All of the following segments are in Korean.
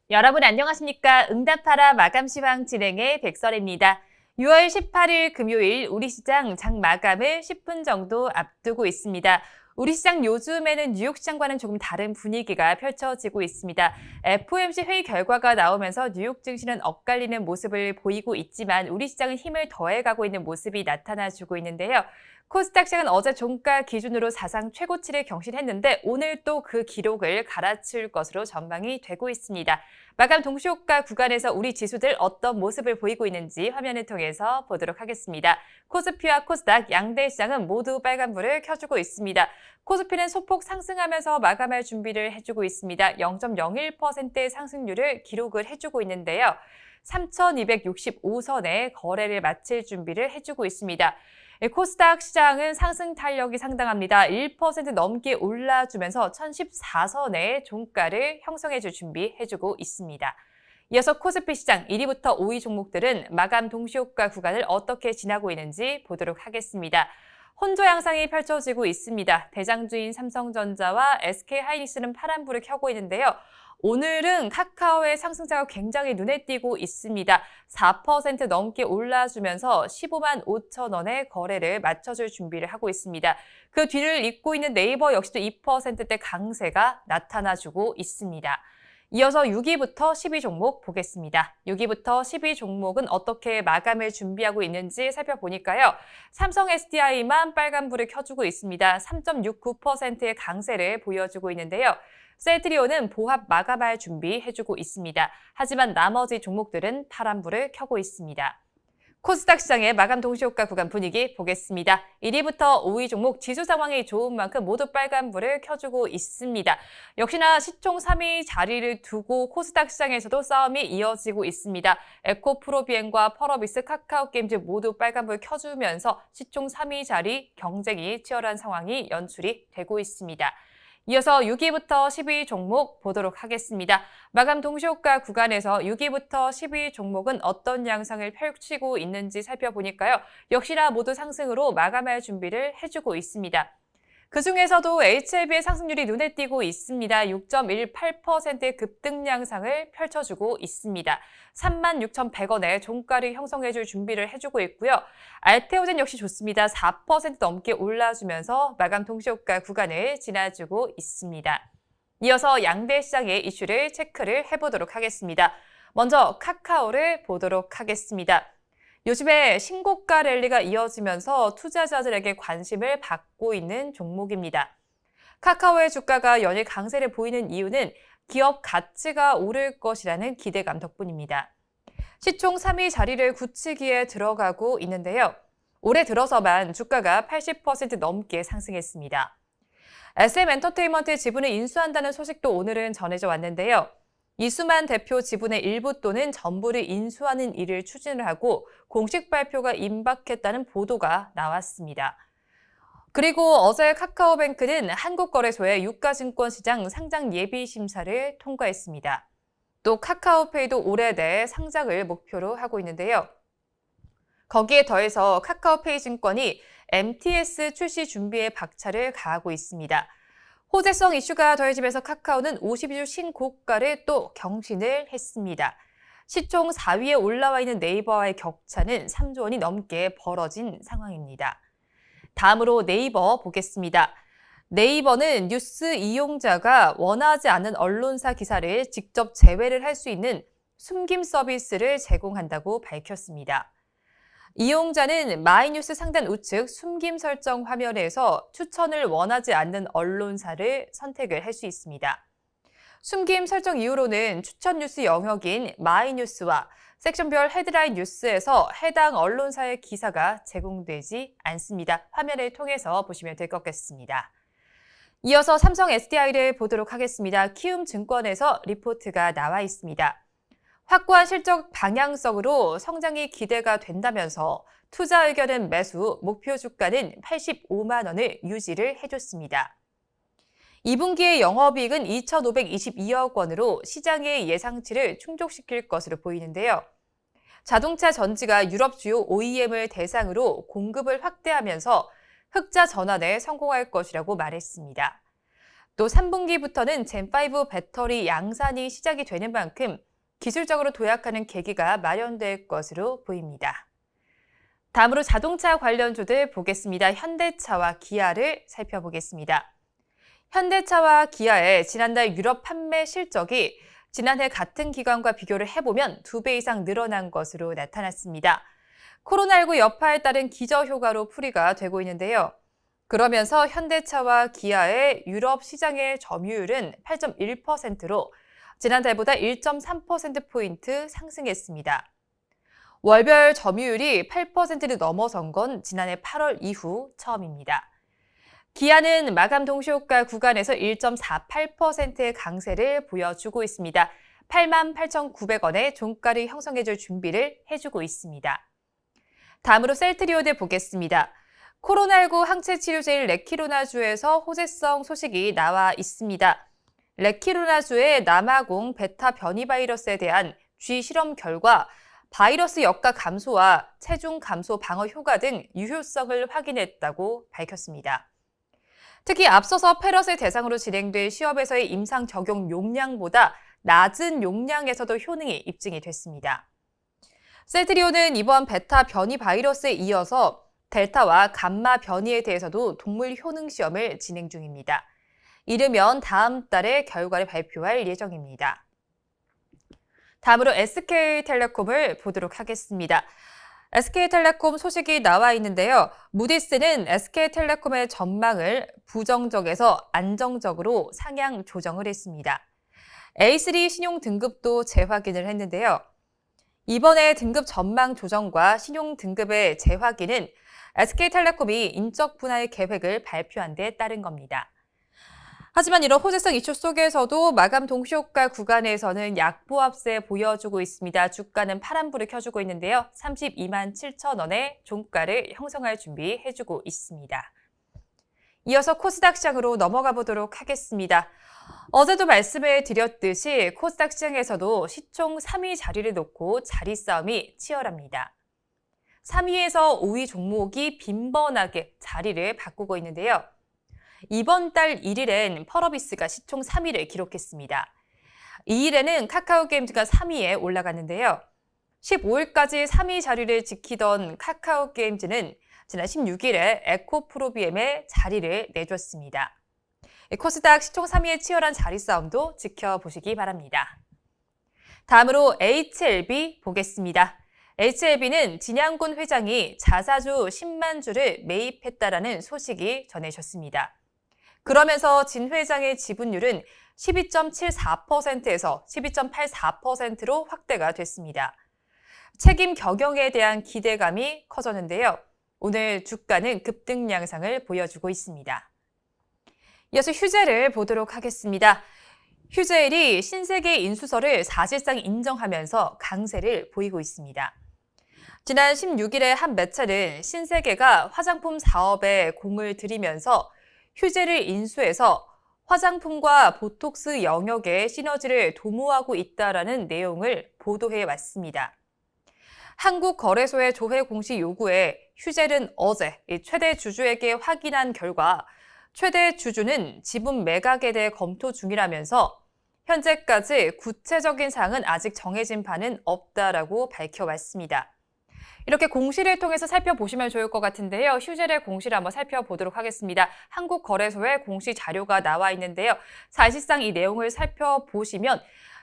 여러분 안녕하십니까? 응답하라 마감시황 진행의 백설입니다. 6월 18일 금요일 우리 시장 장 마감을 10분 정도 앞두고 있습니다. 우리 시장 요즘에는 뉴욕 시장과는 조금 다른 분위기가 펼쳐지고 있습니다. FOMC 회의 결과가 나오면서 뉴욕 증시는 엇갈리는 모습을 보이고 있지만 우리 시장은 힘을 더해가고 있는 모습이 나타나주고 있는데요. 코스닥 시장은 어제 종가 기준으로 사상 최고치를 경신했는데 오늘 또 그 기록을 갈아치울 것으로 전망이 되고 있습니다. 마감 동시효과 구간에서 우리 지수들 어떤 모습을 보이고 있는지 화면을 통해서 보도록 하겠습니다. 코스피와 코스닥 양대 시장은 모두 빨간불을 켜주고 있습니다. 코스피는 소폭 상승하면서 마감할 준비를 해주고 있습니다. 0.01%의 상승률을 기록을 해주고 있는데요. 3,265선에 거래를 마칠 준비를 해주고 있습니다. 코스닥 시장은 상승 탄력이 상당합니다. 1% 넘게 올라주면서 1,014선의 종가를 형성해줄 준비해주고 있습니다. 이어서 코스피 시장 1위부터 5위 종목들은 마감 동시효과 구간을 어떻게 지나고 있는지 보도록 하겠습니다. 혼조 양상이 펼쳐지고 있습니다. 대장주인 삼성전자와 SK하이닉스는 파란불을 켜고 있는데요. 오늘은 카카오의 상승세가 굉장히 눈에 띄고 있습니다. 4% 넘게 올라주면서 15만 5천 원의 거래를 맞춰줄 준비를 하고 있습니다. 그 뒤를 잇고 있는 네이버 역시도 2%대 강세가 나타나주고 있습니다. 이어서 6위부터 10위 종목 보겠습니다. 6위부터 10위 종목은 어떻게 마감을 준비하고 있는지 살펴보니까요. 삼성 SDI만 빨간불을 켜주고 있습니다. 3.69%의 강세를 보여주고 있는데요. 셀트리온은 보합 마감할 준비해주고 있습니다. 하지만 나머지 종목들은 파란불을 켜고 있습니다. 코스닥 시장의 마감 동시효과 구간 분위기 보겠습니다. 1위부터 5위 종목 지수 상황이 좋은 만큼 모두 빨간불을 켜주고 있습니다. 역시나 시총 3위 자리를 두고 코스닥 시장에서도 싸움이 이어지고 있습니다. 에코프로비엔과 펄어비스, 카카오게임즈 모두 빨간불 켜주면서 시총 3위 자리 경쟁이 치열한 상황이 연출이 되고 있습니다. 이어서 6위부터 10위 종목 보도록 하겠습니다. 마감 동시효과 구간에서 6위부터 10위 종목은 어떤 양상을 펼치고 있는지 살펴보니까요. 역시나 모두 상승으로 마감할 준비를 해주고 있습니다. 그중에서도 HLB의 상승률이 눈에 띄고 있습니다. 6.18%의 급등 양상을 펼쳐주고 있습니다. 36,100원의 종가를 형성해줄 준비를 해주고 있고요. 알테오젠 역시 좋습니다. 4% 넘게 올라주면서 마감 동시효과 구간을 지나주고 있습니다. 이어서 양대 시장의 이슈를 체크를 해보도록 하겠습니다. 먼저 카카오를 보도록 하겠습니다. 요즘에 신고가 랠리가 이어지면서 투자자들에게 관심을 받고 있는 종목입니다. 카카오의 주가가 연일 강세를 보이는 이유는 기업 가치가 오를 것이라는 기대감 덕분입니다. 시총 3위 자리를 굳히기에 들어가고 있는데요. 올해 들어서만 주가가 80% 넘게 상승했습니다. SM엔터테인먼트 지분을 인수한다는 소식도 오늘은 전해져 왔는데요. 이수만 대표 지분의 일부 또는 전부를 인수하는 일을 추진을 하고 공식 발표가 임박했다는 보도가 나왔습니다. 그리고 어제 카카오뱅크는 한국거래소의 유가증권시장 상장 예비 심사를 통과했습니다. 또 카카오페이도 올해 내 상장을 목표로 하고 있는데요. 거기에 더해서 카카오페이 증권이 MTS 출시 준비에 박차를 가하고 있습니다. 호재성 이슈가 더해지면서 카카오는 52주 신고가를 또 경신을 했습니다. 시총 4위에 올라와 있는 네이버와의 격차는 3조 원이 넘게 벌어진 상황입니다. 다음으로 네이버 보겠습니다. 네이버는 뉴스 이용자가 원하지 않는 언론사 기사를 직접 제외를 할 수 있는 숨김 서비스를 제공한다고 밝혔습니다. 이용자는 마이뉴스 상단 우측 숨김 설정 화면에서 추천을 원하지 않는 언론사를 선택을 할 수 있습니다. 숨김 설정 이후로는 추천 뉴스 영역인 마이뉴스와 섹션별 헤드라인 뉴스에서 해당 언론사의 기사가 제공되지 않습니다. 화면을 통해서 보시면 될 것 같습니다. 이어서 삼성 SDI를 보도록 하겠습니다. 키움증권에서 리포트가 나와 있습니다. 확고한 실적 방향성으로 성장이 기대가 된다면서 투자 의견은 매수, 목표 주가는 85만 원을 유지를 해줬습니다. 2분기의 영업이익은 2,522억 원으로 시장의 예상치를 충족시킬 것으로 보이는데요. 자동차 전지가 유럽 주요 OEM을 대상으로 공급을 확대하면서 흑자 전환에 성공할 것이라고 말했습니다. 또 3분기부터는 젠5 배터리 양산이 시작이 되는 만큼 기술적으로 도약하는 계기가 마련될 것으로 보입니다. 다음으로 자동차 관련주들 보겠습니다. 현대차와 기아를 살펴보겠습니다. 현대차와 기아의 지난달 유럽 판매 실적이 지난해 같은 기간과 비교를 해보면 2배 이상 늘어난 것으로 나타났습니다. 코로나19 여파에 따른 기저효과로 풀이가 되고 있는데요. 그러면서 현대차와 기아의 유럽 시장의 점유율은 8.1%로 지난달보다 1.3%포인트 상승했습니다. 월별 점유율이 8%를 넘어선 건 지난해 8월 이후 처음입니다. 기아는 마감 동시효과 구간에서 1.48%의 강세를 보여주고 있습니다. 88,900원의 종가를 형성해줄 준비를 해주고 있습니다. 다음으로 셀트리온을 보겠습니다. 코로나19 항체 치료제인 레키로나주에서 호재성 소식이 나와 있습니다. 레키로나주의 남아공 베타 변이 바이러스에 대한 쥐 실험 결과 바이러스 역가 감소와 체중 감소 방어 효과 등 유효성을 확인했다고 밝혔습니다. 특히 앞서서 페럿을 대상으로 진행된 시험에서의 임상 적용 용량보다 낮은 용량에서도 효능이 입증이 됐습니다. 셀트리온은 이번 베타 변이 바이러스에 이어서 델타와 감마 변이에 대해서도 동물 효능 시험을 진행 중입니다. 이르면 다음 달에 결과를 발표할 예정입니다. 다음으로 SK텔레콤을 보도록 하겠습니다. SK텔레콤 소식이 나와 있는데요. 무디스는 SK텔레콤의 전망을 부정적에서 안정적으로 상향 조정을 했습니다. A3 신용 등급도 재확인을 했는데요. 이번에 등급 전망 조정과 신용 등급의 재확인은 SK텔레콤이 인적 분할 계획을 발표한 데 따른 겁니다. 하지만 이런 호재성 이슈 속에서도 마감 동시효과 구간에서는 약보합세 보여주고 있습니다. 주가는 파란불을 켜주고 있는데요. 32만 7천 원의 종가를 형성할 준비해주고 있습니다. 이어서 코스닥 시장으로 넘어가 보도록 하겠습니다. 어제도 말씀을 드렸듯이 코스닥 시장에서도 시총 3위 자리를 놓고 자리 싸움이 치열합니다. 3위에서 5위 종목이 빈번하게 자리를 바꾸고 있는데요. 이번 달 1일엔 펄어비스가 시총 3위를 기록했습니다. 2일에는 카카오게임즈가 3위에 올라갔는데요. 15일까지 3위 자리를 지키던 카카오게임즈는 지난 16일에 에코프로비엠에 자리를 내줬습니다. 코스닥 시총 3위의 치열한 자리 싸움도 지켜보시기 바랍니다. 다음으로 HLB 보겠습니다. HLB는 진양군 회장이 자사주 10만 주를 매입했다라는 소식이 전해졌습니다. 그러면서 진 회장의 지분율은 12.74%에서 12.84%로 확대가 됐습니다. 책임 경영에 대한 기대감이 커졌는데요. 오늘 주가는 급등 양상을 보여주고 있습니다. 이어서 휴젤을 보도록 하겠습니다. 휴젤이 신세계 인수설을 사실상 인정하면서 강세를 보이고 있습니다. 지난 16일에 한 매체는 신세계가 화장품 사업에 공을 들이면서 휴젤을 인수해서 화장품과 보톡스 영역의 시너지를 도모하고 있다라는 내용을 보도해 왔습니다. 한국거래소의 조회 공시 요구에 휴젤은 어제 최대 주주에게 확인한 결과 최대 주주는 지분 매각에 대해 검토 중이라면서 현재까지 구체적인 사항은 아직 정해진 바는 없다라고 밝혀왔습니다. 이렇게 공시를 통해서 살펴보시면 좋을 것 같은데요. 휴젤의 공시를 한번 살펴보도록 하겠습니다. 한국거래소의 공시 자료가 나와 있는데요. 사실상 이 내용을 살펴보시면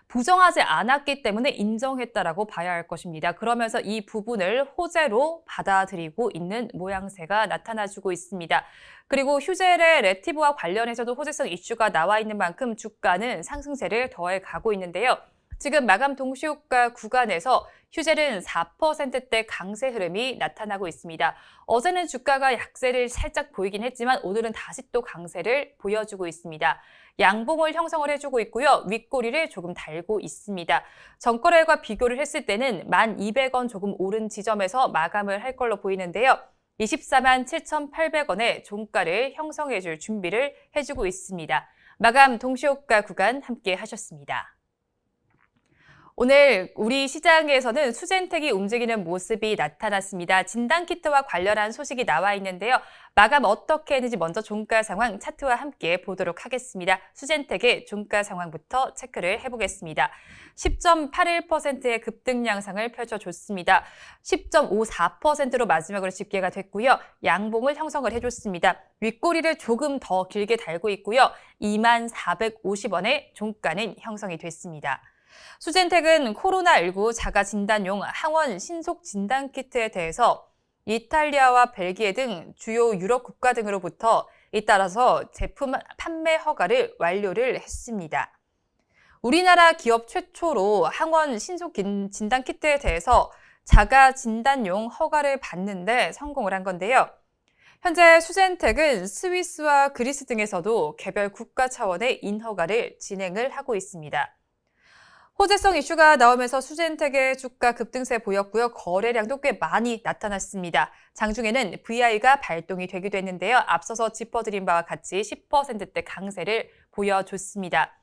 부정하지 않았기 때문에 인정했다라고 봐야 할 것입니다. 그러면서 이 부분을 호재로 받아들이고 있는 모양새가 나타나주고 있습니다. 그리고 휴젤의 레티브와 관련해서도 호재성 이슈가 나와 있는 만큼 주가는 상승세를 더해 가고 있는데요. 지금 마감 동시효과 구간에서 휴젤은 4%대 강세 흐름이 나타나고 있습니다. 어제는 주가가 약세를 살짝 보이긴 했지만 오늘은 다시 또 강세를 보여주고 있습니다. 양봉을 형성을 해주고 있고요. 윗꼬리를 조금 달고 있습니다. 전거래일과 비교를 했을 때는 1,200원 조금 오른 지점에서 마감을 할 걸로 보이는데요. 24만 7,800원의 종가를 형성해줄 준비를 해주고 있습니다. 마감 동시효과 구간 함께 하셨습니다. 오늘 우리 시장에서는 수젠텍이 움직이는 모습이 나타났습니다. 진단키트와 관련한 소식이 나와 있는데요. 마감 어떻게 했는지 먼저 종가 상황 차트와 함께 보도록 하겠습니다. 수젠텍의 종가 상황부터 체크를 해보겠습니다. 10.81%의 급등 양상을 펼쳐줬습니다. 10.54%로 마지막으로 집계가 됐고요. 양봉을 형성을 해줬습니다. 윗꼬리를 조금 더 길게 달고 있고요. 2450원의 종가는 형성이 됐습니다. 수젠텍은 코로나19 자가 진단용 항원 신속 진단 키트에 대해서 이탈리아와 벨기에 등 주요 유럽 국가 등으로부터 잇따라서 제품 판매 허가를 완료를 했습니다. 우리나라 기업 최초로 항원 신속 진단 키트에 대해서 자가 진단용 허가를 받는데 성공을 한 건데요. 현재 수젠텍은 스위스와 그리스 등에서도 개별 국가 차원의 인허가를 진행을 하고 있습니다. 호재성 이슈가 나오면서 수젠텍의 주가 급등세 보였고요. 거래량도 꽤 많이 나타났습니다. 장중에는 VI가 발동이 되기도 했는데요. 앞서서 짚어드린 바와 같이 10%대 강세를 보여줬습니다.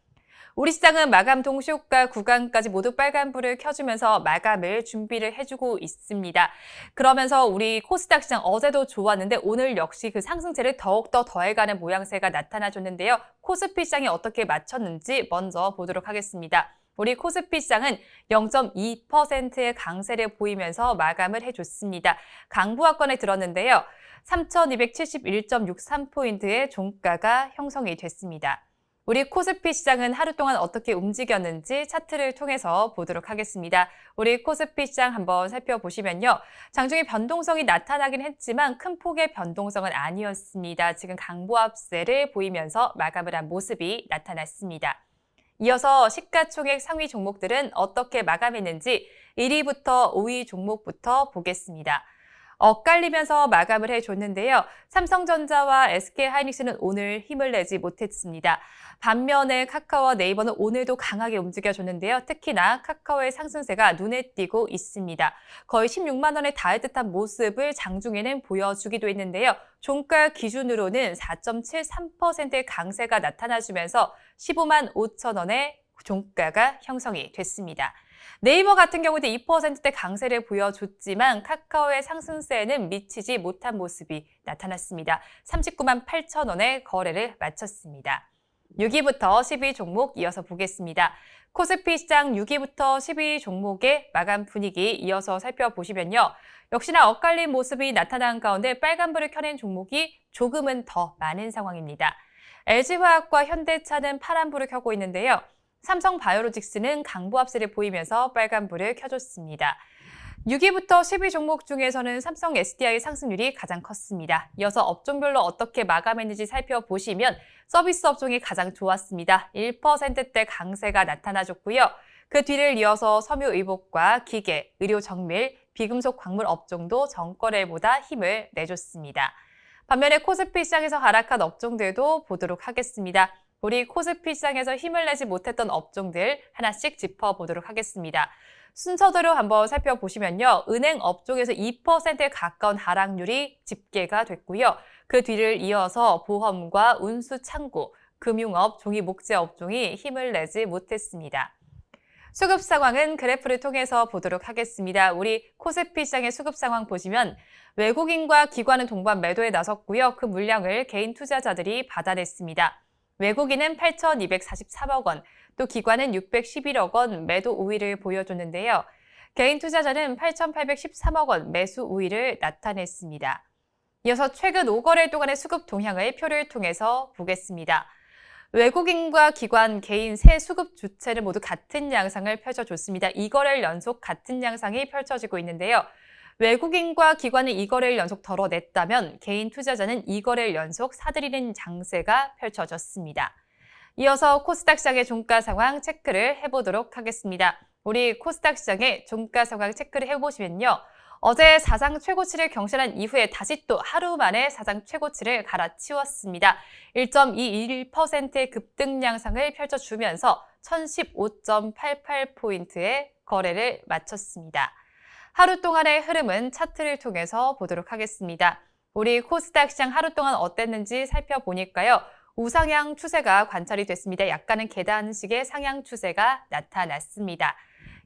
우리 시장은 마감 동시효과 구간까지 모두 빨간불을 켜주면서 마감을 준비를 해주고 있습니다. 그러면서 우리 코스닥 시장 어제도 좋았는데 오늘 역시 그 상승세를 더욱더 더해가는 모양새가 나타나줬는데요. 코스피 시장이 어떻게 맞췄는지 먼저 보도록 하겠습니다. 우리 코스피 시장은 0.2%의 강세를 보이면서 마감을 해줬습니다. 강보합권에 들었는데요. 3,271.63포인트의 종가가 형성이 됐습니다. 우리 코스피 시장은 하루 동안 어떻게 움직였는지 차트를 통해서 보도록 하겠습니다. 우리 코스피 시장 한번 살펴보시면요. 장중에 변동성이 나타나긴 했지만 큰 폭의 변동성은 아니었습니다. 지금 강보합세를 보이면서 마감을 한 모습이 나타났습니다. 이어서 시가총액 상위 종목들은 어떻게 마감했는지 1위부터 5위 종목부터 보겠습니다. 엇갈리면서 마감을 해줬는데요. 삼성전자와 SK하이닉스는 오늘 힘을 내지 못했습니다. 반면에 카카오와 네이버는 오늘도 강하게 움직여줬는데요. 특히나 카카오의 상승세가 눈에 띄고 있습니다. 거의 16만 원에 닿을 듯한 모습을 장중에는 보여주기도 했는데요. 종가 기준으로는 4.73%의 강세가 나타나주면서 15만 5천 원의 종가가 형성이 됐습니다. 네이버 같은 경우도 2%대 강세를 보여줬지만 카카오의 상승세에는 미치지 못한 모습이 나타났습니다. 39만 8천 원의 거래를 마쳤습니다. 6위부터 10위 종목 이어서 보겠습니다. 코스피 시장 6위부터 10위 종목의 마감 분위기 이어서 살펴보시면요. 역시나 엇갈린 모습이 나타난 가운데 빨간불을 켜낸 종목이 조금은 더 많은 상황입니다. LG화학과 현대차는 파란불을 켜고 있는데요. 삼성바이오로직스는 강보합세를 보이면서 빨간불을 켜줬습니다. 6위부터 10위 종목 중에서는 삼성 SDI 상승률이 가장 컸습니다. 이어서 업종별로 어떻게 마감했는지 살펴보시면 서비스 업종이 가장 좋았습니다. 1%대 강세가 나타나줬고요. 그 뒤를 이어서 섬유의복과 기계, 의료정밀, 비금속 광물 업종도 전거래보다 힘을 내줬습니다. 반면에 코스피 시장에서 하락한 업종들도 보도록 하겠습니다. 우리 코스피 시장에서 힘을 내지 못했던 업종들 하나씩 짚어보도록 하겠습니다. 순서대로 한번 살펴보시면요. 은행 업종에서 2%에 가까운 하락률이 집계가 됐고요. 그 뒤를 이어서 보험과 운수 창구, 금융업, 종이 목재 업종이 힘을 내지 못했습니다. 수급 상황은 그래프를 통해서 보도록 하겠습니다. 우리 코스피 시장의 수급 상황 보시면 외국인과 기관은 동반 매도에 나섰고요. 그 물량을 개인 투자자들이 받아냈습니다. 외국인은 8,243억 원, 또 기관은 611억 원 매도 우위를 보여줬는데요. 개인 투자자는 8,813억 원 매수 우위를 나타냈습니다. 이어서 최근 5거래일 동안의 수급 동향을 표를 통해서 보겠습니다. 외국인과 기관, 개인 세 수급 주체는 모두 같은 양상을 펼쳐줬습니다. 2거래일 연속 같은 양상이 펼쳐지고 있는데요. 외국인과 기관은 2거래일 연속 덜어냈다면 개인 투자자는 2거래일 연속 사들이는 장세가 펼쳐졌습니다. 이어서 코스닥 시장의 종가 상황 체크를 해보도록 하겠습니다. 우리 코스닥 시장의 종가 상황 체크를 해보시면요. 어제 사상 최고치를 경신한 이후에 다시 또 하루 만에 사상 최고치를 갈아치웠습니다. 1.21%의 급등 양상을 펼쳐주면서 1015.88포인트의 거래를 마쳤습니다. 하루 동안의 흐름은 차트를 통해서 보도록 하겠습니다. 우리 코스닥 시장 하루 동안 어땠는지 살펴보니까요. 우상향 추세가 관찰이 됐습니다. 약간은 계단식의 상향 추세가 나타났습니다.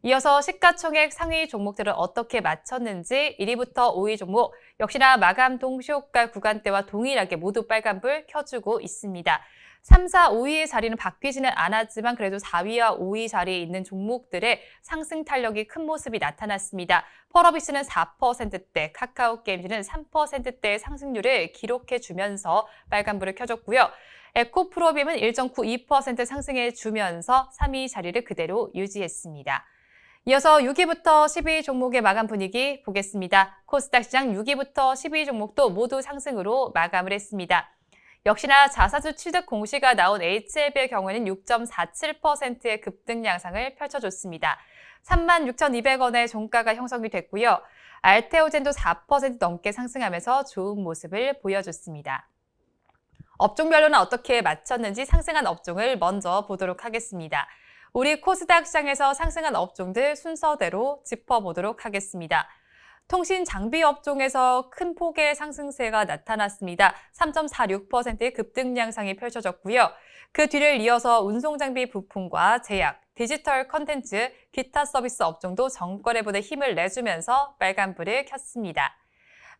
이어서 시가총액 상위 종목들은 어떻게 마쳤는지 1위부터 5위 종목 역시나 마감 동시효과 구간대와 동일하게 모두 빨간불 켜주고 있습니다. 3, 4, 5위의 자리는 바뀌지는 않았지만 그래도 4위와 5위 자리에 있는 종목들의 상승 탄력이 큰 모습이 나타났습니다. 펄어비스는 4%대, 카카오게임즈는 3%대의 상승률을 기록해주면서 빨간불을 켜줬고요. 에코프로빔은 1.92% 상승해주면서 3위 자리를 그대로 유지했습니다. 이어서 6위부터 10위 종목의 마감 분위기 보겠습니다. 코스닥 시장 6위부터 10위 종목도 모두 상승으로 마감을 했습니다. 역시나 자사주 취득 공시가 나온 HLB의 경우에는 6.47%의 급등 양상을 펼쳐줬습니다. 36,200원의 종가가 형성이 됐고요. 알테오젠도 4% 넘게 상승하면서 좋은 모습을 보여줬습니다. 업종별로는 어떻게 마쳤는지 상승한 업종을 먼저 보도록 하겠습니다. 우리 코스닥 시장에서 상승한 업종들 순서대로 짚어보도록 하겠습니다. 통신 장비 업종에서 큰 폭의 상승세가 나타났습니다. 3.46%의 급등 양상이 펼쳐졌고요. 그 뒤를 이어서 운송장비 부품과 제약, 디지털 컨텐츠, 기타 서비스 업종도 정거래보다 힘을 내주면서 빨간불을 켰습니다.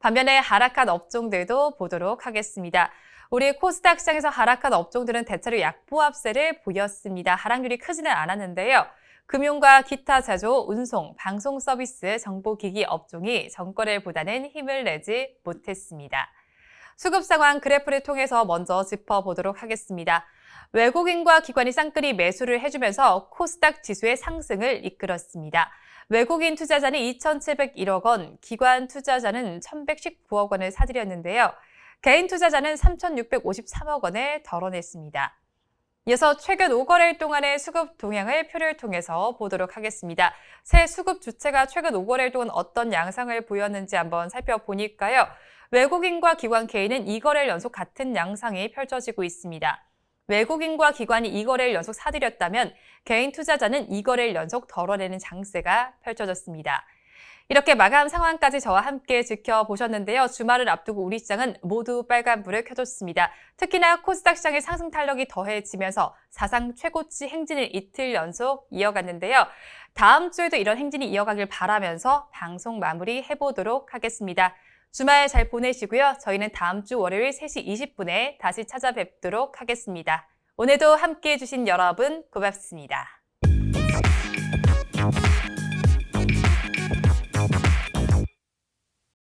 반면에 하락한 업종들도 보도록 하겠습니다. 우리 코스닥 시장에서 하락한 업종들은 대체로 약보합세를 보였습니다. 하락률이 크지는 않았는데요. 금융과 기타 제조, 운송, 방송 서비스, 정보기기 업종이 전거래보다는 힘을 내지 못했습니다. 수급 상황 그래프를 통해서 먼저 짚어보도록 하겠습니다. 외국인과 기관이 쌍끌이 매수를 해주면서 코스닥 지수의 상승을 이끌었습니다. 외국인 투자자는 2,701억 원, 기관 투자자는 1,119억 원을 사들였는데요. 개인 투자자는 3,653억 원을 덜어냈습니다. 이어서 최근 5거래일 동안의 수급 동향을 표를 통해서 보도록 하겠습니다. 새 수급 주체가 최근 5거래일 동안 어떤 양상을 보였는지 한번 살펴보니까요. 외국인과 기관 개인은 2거래일 연속 같은 양상이 펼쳐지고 있습니다. 외국인과 기관이 2거래일 연속 사들였다면 개인 투자자는 2거래일 연속 덜어내는 장세가 펼쳐졌습니다. 이렇게 마감 상황까지 저와 함께 지켜보셨는데요. 주말을 앞두고 우리 시장은 모두 빨간불을 켜줬습니다. 특히나 코스닥 시장의 상승 탄력이 더해지면서 사상 최고치 행진을 이틀 연속 이어갔는데요. 다음 주에도 이런 행진이 이어가길 바라면서 방송 마무리해보도록 하겠습니다. 주말 잘 보내시고요. 저희는 다음 주 월요일 3시 20분에 다시 찾아뵙도록 하겠습니다. 오늘도 함께해 주신 여러분 고맙습니다.